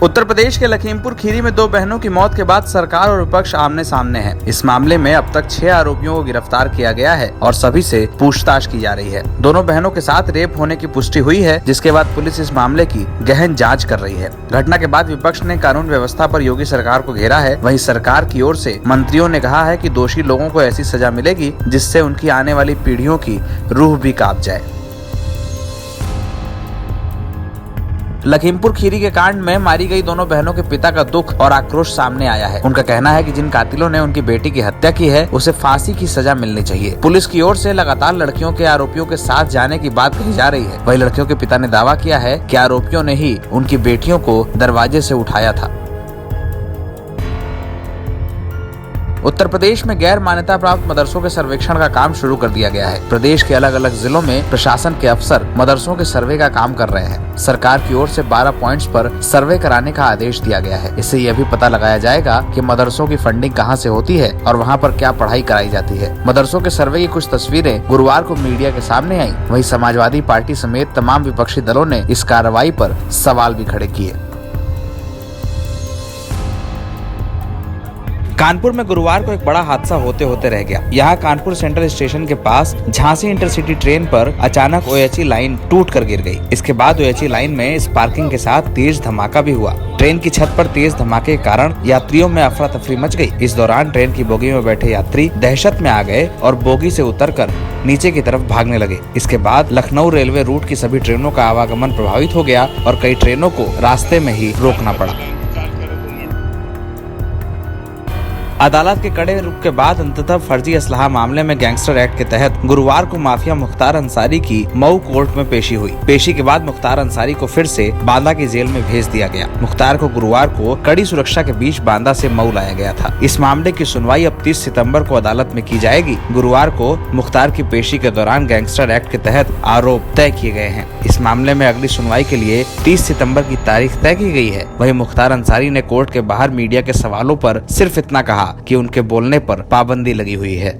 उत्तर प्रदेश के लखीमपुर खीरी में दो बहनों की मौत के बाद सरकार और विपक्ष आमने सामने है। इस मामले में अब तक 6 आरोपियों को गिरफ्तार किया गया है और सभी से पूछताछ की जा रही है। दोनों बहनों के साथ रेप होने की पुष्टि हुई है, जिसके बाद पुलिस इस मामले की गहन जांच कर रही है। घटना के बाद विपक्ष ने कानून व्यवस्था पर योगी सरकार को घेरा है। वहीं सरकार की ओर से मंत्रियों ने कहा है कि दोषी लोगों को ऐसी सजा मिलेगी जिससे उनकी आने वाली पीढ़ियों की रूह भी कांप जाए। लखीमपुर खीरी के कांड में मारी गई दोनों बहनों के पिता का दुख और आक्रोश सामने आया है। उनका कहना है कि जिन कातिलों ने उनकी बेटी की हत्या की है उसे फांसी की सजा मिलनी चाहिए। पुलिस की ओर से लगातार लड़कियों के आरोपियों के साथ जाने की बात कही जा रही है। वहीं लड़कियों के पिता ने दावा किया है कि आरोपियों ने ही उनकी बेटियों को दरवाजे से उठाया था। उत्तर प्रदेश में गैर मान्यता प्राप्त मदरसों के सर्वेक्षण का काम शुरू कर दिया गया है। प्रदेश के अलग अलग जिलों में प्रशासन के अफसर मदरसों के सर्वे का काम कर रहे हैं। सरकार की ओर से 12 पॉइंट्स पर सर्वे कराने का आदेश दिया गया है। इससे यह भी पता लगाया जाएगा कि मदरसों की फंडिंग कहां से होती है और वहां पर क्या पढ़ाई कराई जाती है। मदरसों के सर्वे की कुछ तस्वीरें गुरुवार को मीडिया के सामने आई। वहीं समाजवादी पार्टी समेत तमाम विपक्षी दलों ने इस कार्रवाई पर सवाल भी खड़े किए। कानपुर में गुरुवार को एक बड़ा हादसा होते होते रह गया। यहाँ कानपुर सेंट्रल स्टेशन के पास झांसी इंटरसिटी ट्रेन पर अचानक ओएचई लाइन टूट कर गिर गई। इसके बाद ओएचई लाइन में स्पार्किंग के साथ तेज धमाका भी हुआ। ट्रेन की छत पर तेज धमाके के कारण यात्रियों में अफरा तफरी मच गई। इस दौरान ट्रेन की बोगी में बैठे यात्री दहशत में आ गए और बोगी से उतरकर नीचे की तरफ भागने लगे। इसके बाद लखनऊ रेलवे रूट की सभी ट्रेनों का आवागमन प्रभावित हो गया और कई ट्रेनों को रास्ते में ही रोकना पड़ा। अदालत के कड़े रुख के बाद अंततः फर्जी असलहा मामले में गैंगस्टर एक्ट के तहत गुरुवार को माफिया मुख्तार अंसारी की मऊ कोर्ट में पेशी हुई। पेशी के बाद मुख्तार अंसारी को फिर से बांदा की जेल में भेज दिया गया। मुख्तार को गुरुवार को कड़ी सुरक्षा के बीच बांदा से मऊ लाया गया था। इस मामले की सुनवाई अब 30 सितंबर को अदालत में की जाएगी। गुरुवार को मुख्तार की पेशी के दौरान गैंगस्टर एक्ट के तहत आरोप तय किए गए हैं। इस मामले में अगली सुनवाई के लिए 30 सितंबर की तारीख तय की गई है। वहीं मुख्तार अंसारी ने कोर्ट के बाहर मीडिया के सवालों पर सिर्फ इतना कहा कि उनके बोलने पर पाबंदी लगी हुई है।